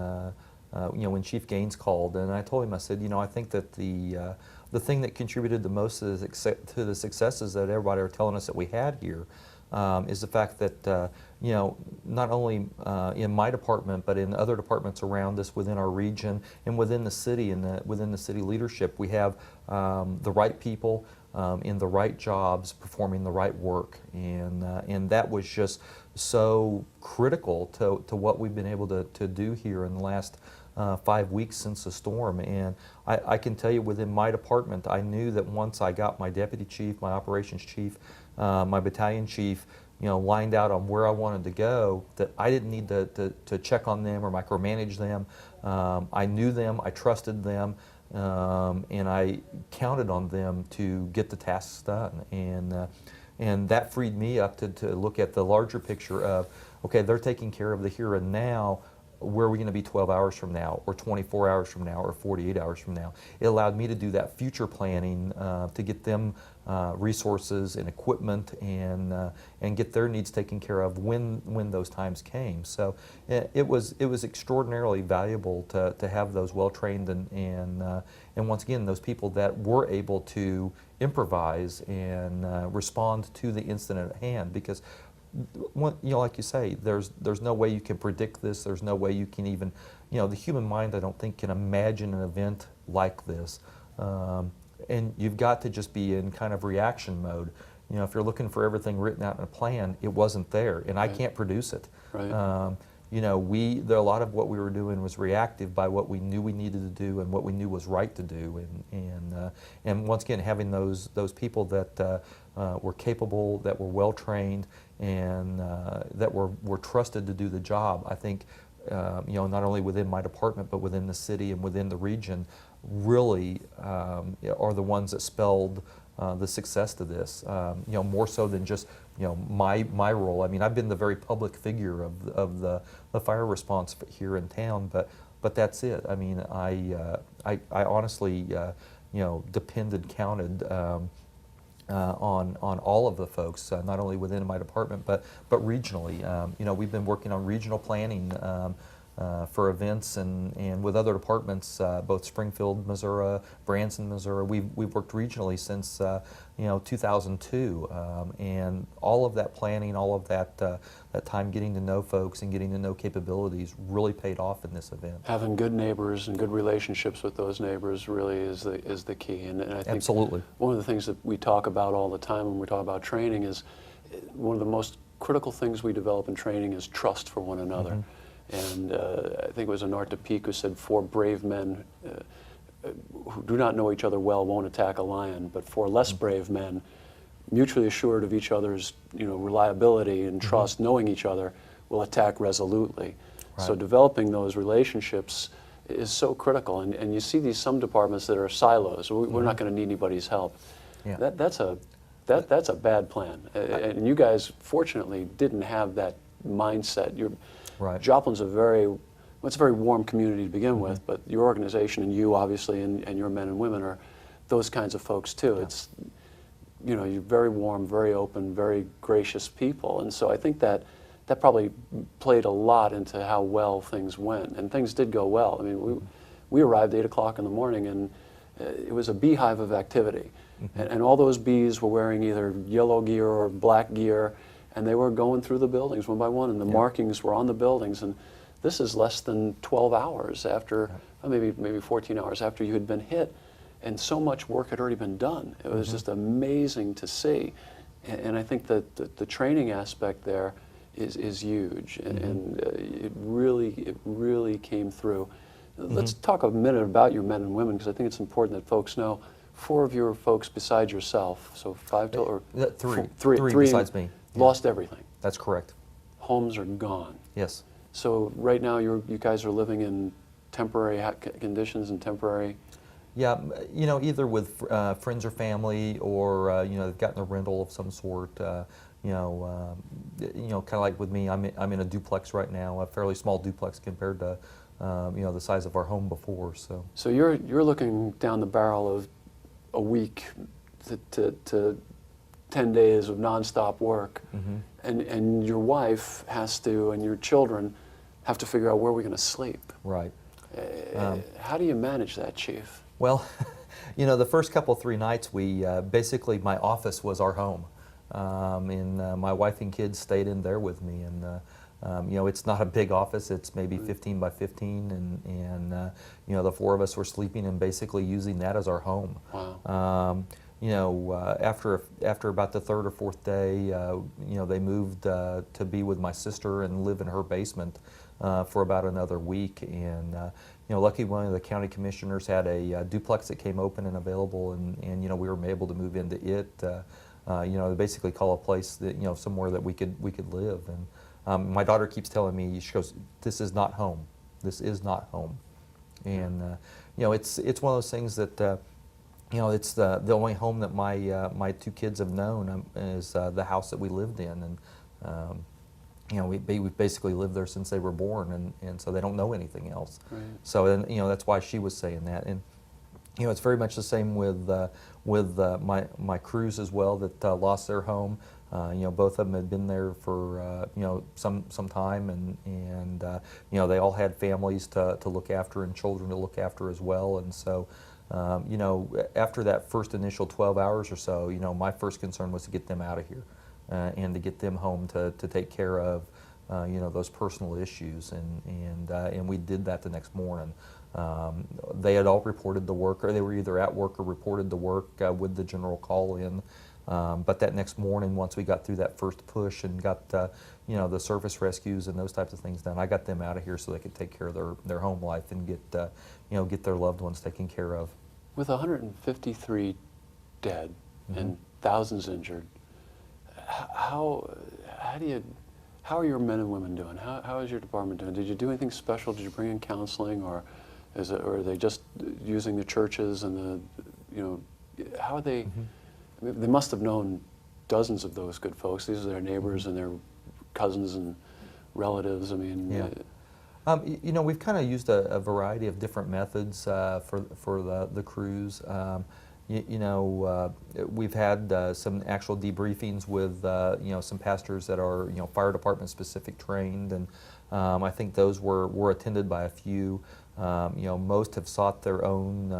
Chief Gaines called, and I told him, I said, I think that the thing that contributed the most to the successes that everybody are telling us that we had here is the fact that not only in my department, but in other departments around us within our region and within the city and within the city leadership, we have the right people in the right jobs performing the right work, and that was just so critical to what we've been able to do here in the last 5 weeks since the storm. And I can tell you, within my department, I knew that once I got my deputy chief, my operations chief, my battalion chief, lined out on where I wanted to go, that I didn't need to check on them or micromanage them. I knew them, I trusted them, and I counted on them to get the tasks done. And that freed me up to look at the larger picture of, okay, they're taking care of the here and now. Where are we going to be 12 hours from now, or 24 hours from now, or 48 hours from now? It allowed me to do that future planning to get them resources and equipment and get their needs taken care of when those times came. So it was extraordinarily valuable to have those well-trained and once again, those people that were able to improvise and respond to the incident at hand, because like you say, there's no way you can predict this. There's no way you can even, the human mind, I don't think, can imagine an event like this. And you've got to just be in kind of reaction mode. If you're looking for everything written out in a plan, it wasn't there, and I can't produce it. Right. A lot of what we were doing was reactive by what we knew we needed to do and what we knew was right to do. And once again, having those people that were capable, that were well trained, and that were trusted to do the job, I think, not only within my department but within the city and within the region, really are the ones that spelled the success to this. More so than just my role. I mean, I've been the very public figure of the fire response here in town, but that's it. I mean, I honestly depended, counted on all of the folks, not only within my department but regionally. We've been working on regional planning for events and with other departments, both Springfield, Missouri, Branson, Missouri. We've worked regionally since 2002, and all of that planning, all of that time getting to know folks and getting to know capabilities really paid off in this event. Having good neighbors and good relationships with those neighbors really is the key. And I think absolutely, one of the things that we talk about all the time when we talk about training is one of the most critical things we develop in training is trust for one another. Mm-hmm. And I think it was Anart de Peek who said, 4 brave men who do not know each other well won't attack a lion, but 4 less brave men, mutually assured of each other's reliability and trust, knowing each other, will attack resolutely. Right. So developing those relationships is so critical. And you see some departments that are silos. We're not going to need anybody's help. Yeah. That's a bad plan. And you guys, fortunately, didn't have that mindset. Right. Joplin's a very warm community to begin with, but your organization and you, obviously, and your men and women are those kinds of folks too. Yeah. It's, you're very warm, very open, very gracious people, and so I think that probably played a lot into how well things went, and things did go well. I mean, we arrived 8 o'clock in the morning, and it was a beehive of activity, and all those bees were wearing either yellow gear or black gear. And they were going through the buildings one by one, and the markings were on the buildings. And this is less than 12 hours after, maybe 14 hours after you had been hit, and so much work had already been done. It was just amazing to see. And I think that the training aspect there is huge, and it really came through. Let's talk a minute about your men and women, because I think it's important that folks know 4 of your folks besides yourself, so 5 total, or 3 besides me. Lost everything. That's correct. Homes are gone. Yes. So right now you guys are living in temporary conditions and temporary. Yeah, either with friends or family, or they've gotten a rental of some sort. Kind of like with me, I'm in a duplex right now, a fairly small duplex compared to the size of our home before. So you're looking down the barrel of a week to 10 days of nonstop work, and your wife has to, and your children have to figure out where we're going to sleep. Right. How do you manage that, Chief? Well, the first couple 3 nights, we basically, my office was our home. and my wife and kids stayed in there with me. And you know, it's not a big office. It's maybe 15 by 15, and you know, the four of us were sleeping and basically using that as our home. Wow. You know, after about the third or fourth day, you know, they moved to be with my sister and live in her basement for about another week. And you know, lucky one of the county commissioners had a duplex that came open and available, and you know, we were able to move into it. You know, they basically call a place that, you know, somewhere that we could live. And my daughter keeps telling me, she goes, "This is not home. This is not home." And you know, it's one of those things that. You know, it's the only home that my two kids have known is the house that we lived in, and you know, we've basically lived there since they were born, and so they don't know anything else. Right. So, and you know, that's why she was saying that. And you know, it's very much the same with my crews as well that lost their home. You know, both of them had been there for you know, some time, and you know, they all had families to look after and children to look after as well. And so you know, after that first initial 12 hours or so, you know, my first concern was to get them out of here and to get them home to take care of you know, those personal issues, and we did that the next morning. They had all reported to work, or they were either at work or reported to work with the general call in. But that next morning, once we got through that first push and got you know, the service rescues and those types of things done, I got them out of here so they could take care of their home life and get you know, get their loved ones taken care of. With 153 dead and thousands injured, how are your men and women doing? How is your department doing? Did you do anything special? Did you bring in counseling, or are they just using the churches and the, you know, how are they? I mean, they must have known dozens of those good folks. These are their neighbors and their cousins and relatives. I mean, yeah. You know, we've kind of used a variety of different methods for the crews. You know, we've had some actual debriefings with you know, some pastors that are, you know, fire department specific trained, and I think those were attended by a few. You know, most have sought their own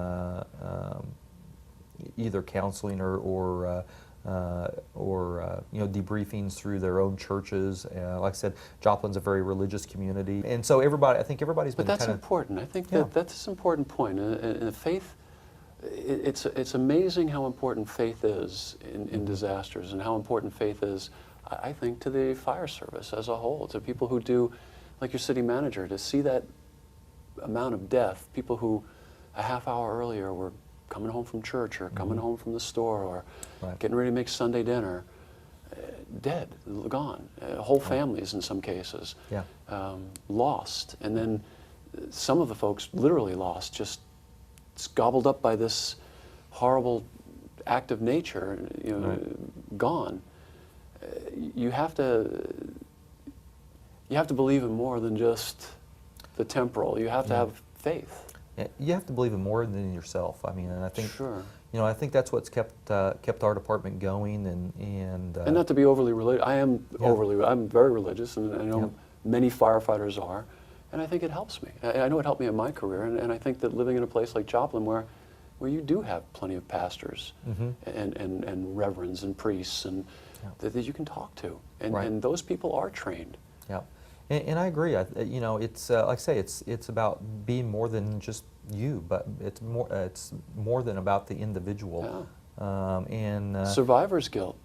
either counseling or you know, debriefings through their own churches. Like I said, Joplin's a very religious community, and so I think everybody's been. But that's important. I think that's an important point. And faith, it's amazing how important faith is in disasters, and how important faith is, I think, to the fire service as a whole, to people who do, like your city manager, to see that amount of death, people who a half hour earlier were coming home from church or coming home from the store or getting ready to make Sunday dinner, dead, gone, whole families in some cases, lost. And then some of the folks literally lost, just gobbled up by this horrible act of nature, you know, gone. You have to believe in more than just the temporal. You have to have faith. You have to believe in more than yourself. I mean, and I think, sure, you know, I think that's what's kept our department going, and not to be overly religious. I am I'm very religious, and I know many firefighters are, and I think it helps me. I know it helped me in my career, and I think that living in a place like Joplin, where you do have plenty of pastors and reverends and priests and that you can talk to, and those people are trained. Yeah. And I agree. You know, it's like I say, it's about being more than just you, but it's more than about the individual. And survivor's guilt.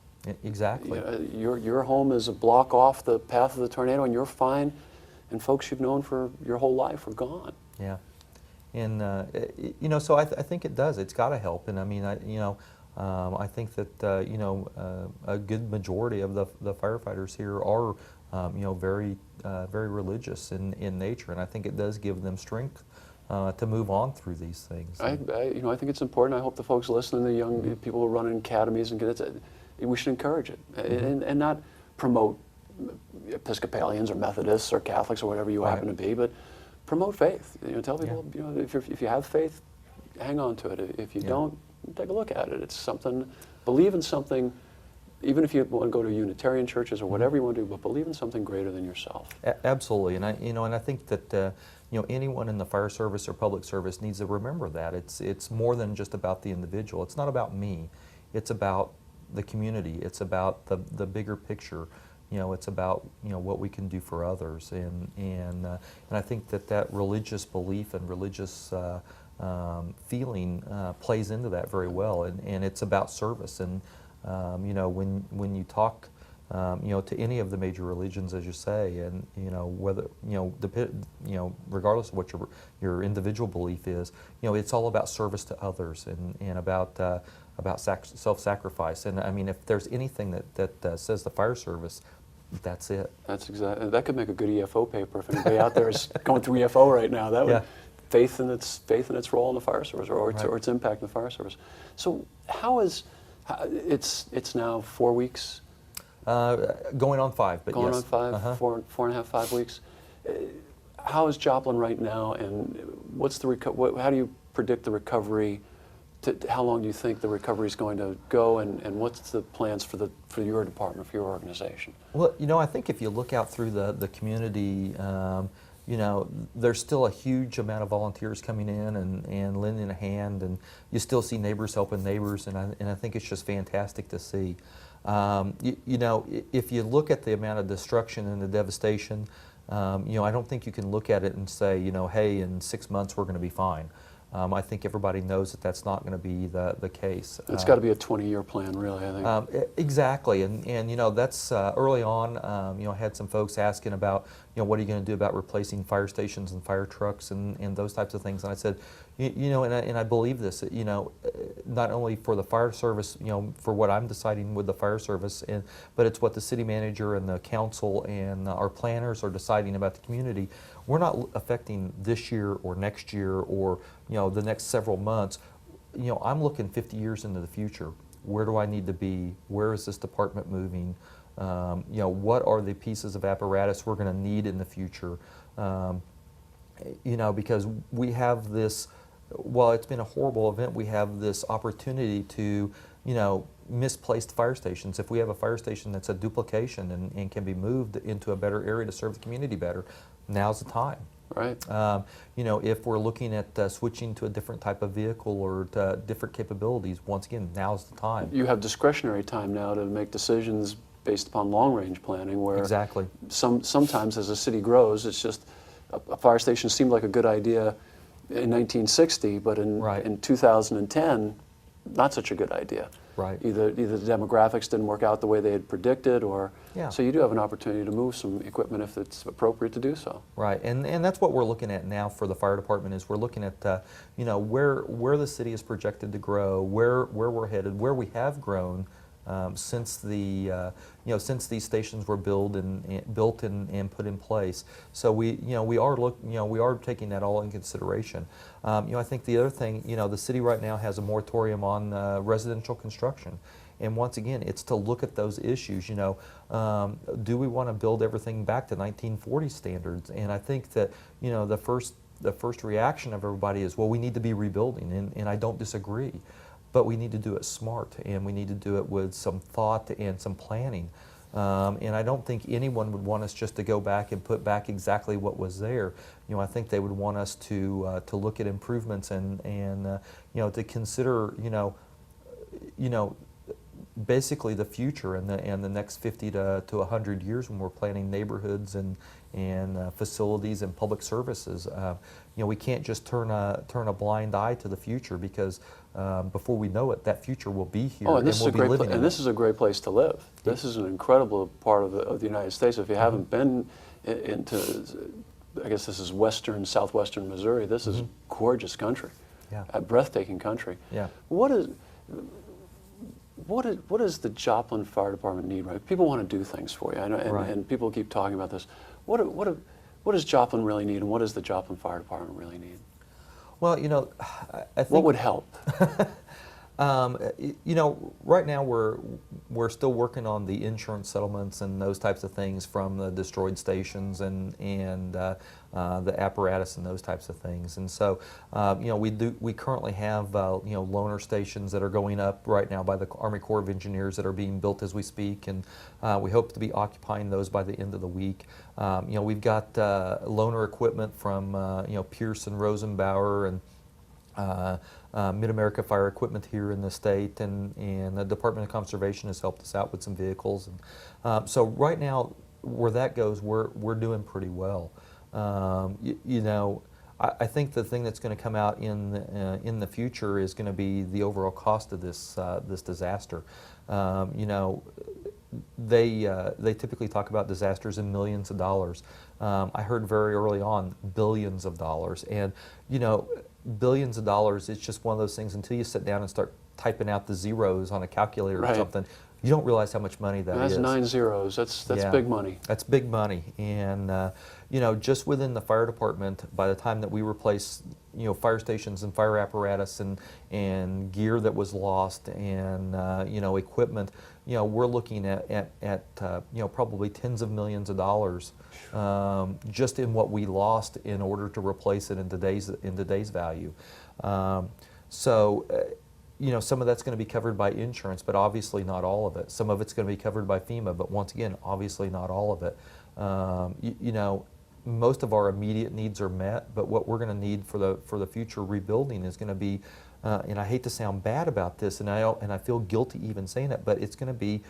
Exactly. Your home is a block off the path of the tornado, and you're fine, and folks you've known for your whole life are gone. Yeah. And you know, so I think it does. It's got to help. And I mean, you know, I think that you know, a good majority of the firefighters here are you know, very religious in nature, and I think it does give them strength to move on through these things. You know, I think it's important. I hope the folks listening, the young people who run academies and get it, we should encourage it and not promote Episcopalians or Methodists or Catholics or whatever you happen to be, but promote faith. You know, tell people, you know, if you have faith, hang on to it. If you don't, take a look at it. It's something. Believe in something. Even if you want to go to Unitarian churches or whatever you want to do, but believe in something greater than yourself. Absolutely, and I think that you know, anyone in the fire service or public service needs to remember that it's more than just about the individual. It's not about me. It's about the community. It's about the bigger picture. It's about what we can do for others, and I think that religious belief and religious feeling plays into that very well, and it's about service. And when you talk to any of the major religions, as you say, and whether regardless of what your individual belief is, it's all about service to others and about self-sacrifice. And I mean, if there's anything that says the fire service, that's it. That's exactly. That could make a good EFO paper if anybody out there is going through EFO right now. That would Yeah. faith in its role in the fire service, or its, Right. or its impact in the fire service. So it's now 4 weeks. Going on 5, but Going yes. on 5, Uh-huh. 4.5, 5 weeks. How is Joplin right now, and what's the how do you predict the recovery? How long do you think the recovery is going to go, and what's the plans for your department, for your organization? Well, I think if you look out through the community, there's still a huge amount of volunteers coming in and lending a hand, and you still see neighbors helping neighbors, and I think it's just fantastic to see. If you look at the amount of destruction and the devastation, I don't think you can look at it and say, hey, in 6 months we're going to be fine. I think everybody knows that that's not going to be the case. It's got to be a 20-year plan, really, I think. Exactly, and that's early on. I had some folks asking about, what are you going to do about replacing fire stations and fire trucks and those types of things. And I said, and I believe this, not only for the fire service, for what I'm deciding with the fire service, but it's what the city manager and the council and our planners are deciding about the community. We're not affecting this year or next year or the next several months. I'm looking 50 years into the future. Where do I need to be? Where is this department moving? What are the pieces of apparatus we're going to need in the future? Because we have this, while it's been a horrible event, we have this opportunity to, misplaced fire stations. If we have a fire station that's a duplication and can be moved into a better area to serve the community better, now's the time. Right. If we're looking at switching to a different type of vehicle or different capabilities, once again, now's the time. You have discretionary time now to make decisions based upon long-range planning, where Exactly. sometimes as a city grows, it's just a fire station seemed like a good idea in 1960, but Right. in 2010, not such a good idea. Right. Either the demographics didn't work out the way they had predicted, or Yeah. so you do have an opportunity to move some equipment if it's appropriate to do so. Right, and that's what we're looking at now for the fire department. Is we're looking at where the city is projected to grow, where we're headed, where we have grown since since these stations were built and put in place. So we are taking that all in consideration. I think the other thing, the city right now has a moratorium on residential construction. And once again, it's to look at those issues. Do we want to build everything back to 1940 standards? And I think that the first reaction of everybody is, well, we need to be rebuilding, and I don't disagree, but we need to do it smart, and we need to do it with some thought and some planning. And I don't think anyone would want us just to go back and put back exactly what was there. I think they would want us to look at improvements and to consider basically the future and the next 50 to 100 years when we're planning neighborhoods and facilities and public services. We can't just turn a blind eye to the future, because before we know it, that future will be here. Oh, and this is we'll a great living in and it. this is a great place to live. This is an incredible part of the United States. If you haven't been into, I guess this is southwestern Missouri. This is gorgeous country, Yeah. a breathtaking country. Yeah. What does the Joplin Fire Department need? Right, people want to do things for you, and people keep talking about this. What does Joplin really need, and what does the Joplin Fire Department really need? Well, I think What would help? Right now we're still working on the insurance settlements and those types of things from the destroyed stations and the apparatus and those types of things. And so, we currently have loaner stations that are going up right now by the Army Corps of Engineers that are being built as we speak, and we hope to be occupying those by the end of the week. We've got loaner equipment from Pierce and Rosenbauer Mid-America Fire Equipment here in the state, and the Department of Conservation has helped us out with some vehicles. And, so right now, where that goes, we're doing pretty well. You know, I think the thing that's going to come out in the future is going to be the overall cost of this disaster. You know, they typically talk about disasters in millions of dollars. I heard very early on billions of dollars, and you know, billions of dollars. It's just one of those things until you sit down and start typing out the zeros on a calculator or something. You don't realize how much money that is. That's 9 zeros. That's big money. That's big money, and you know, just within the fire department, by the time that we replace, you know, fire stations and fire apparatus and gear that was lost and you know, equipment, you know, we're looking at you know, probably tens of millions of dollars just in what we lost in order to replace it in today's value. So. You know, some of that's going to be covered by insurance, but obviously not all of it. Some of it's going to be covered by FEMA, but once again, obviously not all of it. You know, most of our immediate needs are met, but what we're going to need for the future rebuilding is going to be, and I hate to sound bad about this, and I feel guilty even saying it, but it's going to be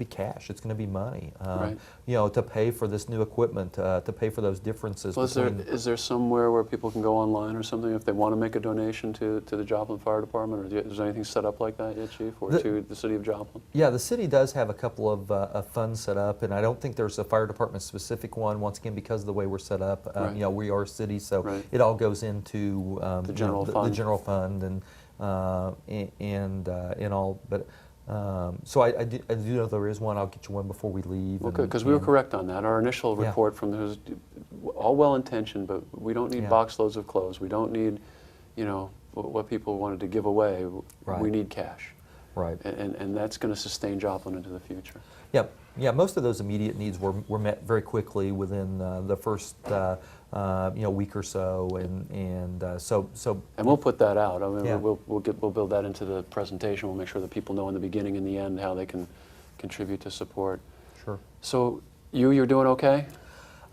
cash. It's going to be money. Right. You know, to pay for this new equipment, to pay for those differences. Well, is there somewhere where people can go online or something if they want to make a donation to the Joplin Fire Department, or is there anything set up like that yet, Chief, or to the city of Joplin? Yeah, the city does have a couple of funds set up, and I don't think there's a fire department specific one. Once again, because of the way we're set up, Right. you know, we are a city, so Right. it all goes into The general fund. the general fund, and all, but. So I do know there is one. I'll get you one before we leave. Okay, because we were correct on that. Our initial report from there was all well-intentioned, but we don't need box loads of clothes. We don't need, you know, what people wanted to give away. Right. We need cash. Right. And that's going to sustain Joplin into the future. Yeah, yeah. Most of those immediate needs were met very quickly within the first you know, week or so, and so. And we'll put that out. I mean, Yeah. we'll build that into the presentation. We'll make sure that people know in the beginning and the end how they can contribute to support. Sure. So you're doing okay?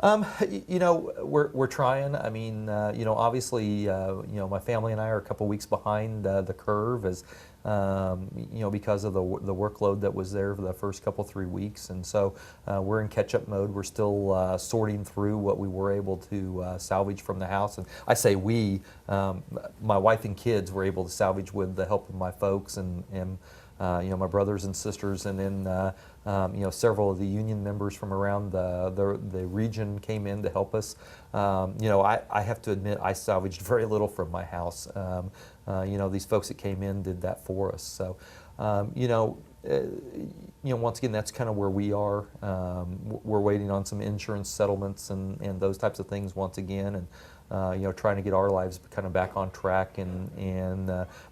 You know, we're trying. I mean, you know, obviously, you know, my family and I are a couple weeks behind the curve, as you know, because of the workload that was there for the first couple 3 weeks, and so we're in catch-up mode. We're still sorting through what we were able to salvage from the house, and I say we, my wife and kids were able to salvage with the help of my folks and you know, my brothers and sisters, and then you know, several of the union members from around the region came in to help us. You know, I have to admit I salvaged very little from my house. You know, these folks that came in did that for us. So, you know, once again, that's kind of where we are. We're waiting on some insurance settlements and those types of things once again, and you know, trying to get our lives kind of back on track and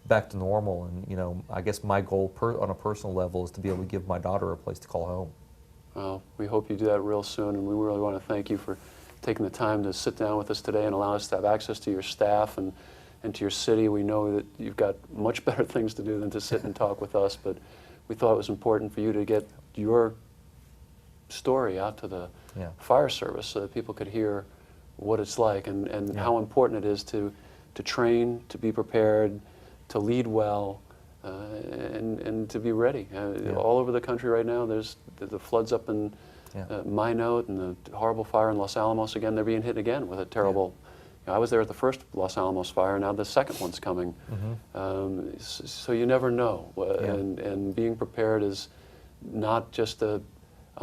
back to normal. And you know, I guess my goal on a personal level is to be able to give my daughter a place to call home. Well, we hope you do that real soon, and we really want to thank you for taking the time to sit down with us today and allow us to have access to your staff and to your city. We know that you've got much better things to do than to sit and talk with us, but we thought it was important for you to get your story out to the fire service so that people could hear what it's like and how important it is to train, to be prepared, to lead well, and to be ready. All over the country right now, there's the floods up in Minot and the horrible fire in Los Alamos again. They're being hit again with a terrible. You know, I was there at the first Los Alamos fire. Now the second one's coming. So you never know, and being prepared is not just a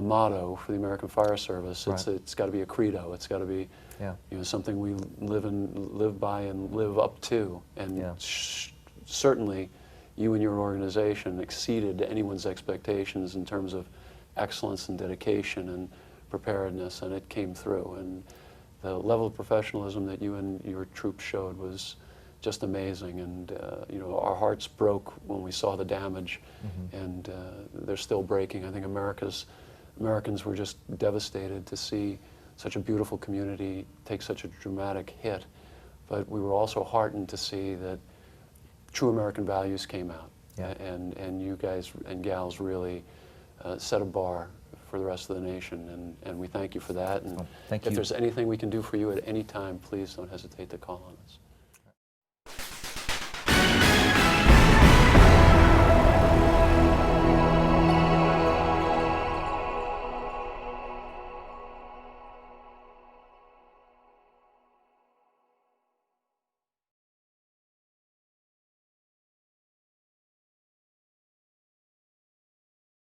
motto for the American Fire Service. It's got to be a credo. It's got to be you know, something we live by and live up to. And certainly, you and your organization exceeded anyone's expectations in terms of excellence and dedication and preparedness, and it came through. And the level of professionalism that you and your troops showed was just amazing. And you know, our hearts broke when we saw the damage, and they're still breaking. I think Americans were just devastated to see such a beautiful community take such a dramatic hit, but we were also heartened to see that true American values came out, and you guys and gals really set a bar for the rest of the nation, and we thank you for that. And thank if you. there's anything we can do for you at any time, please don't hesitate to call on us.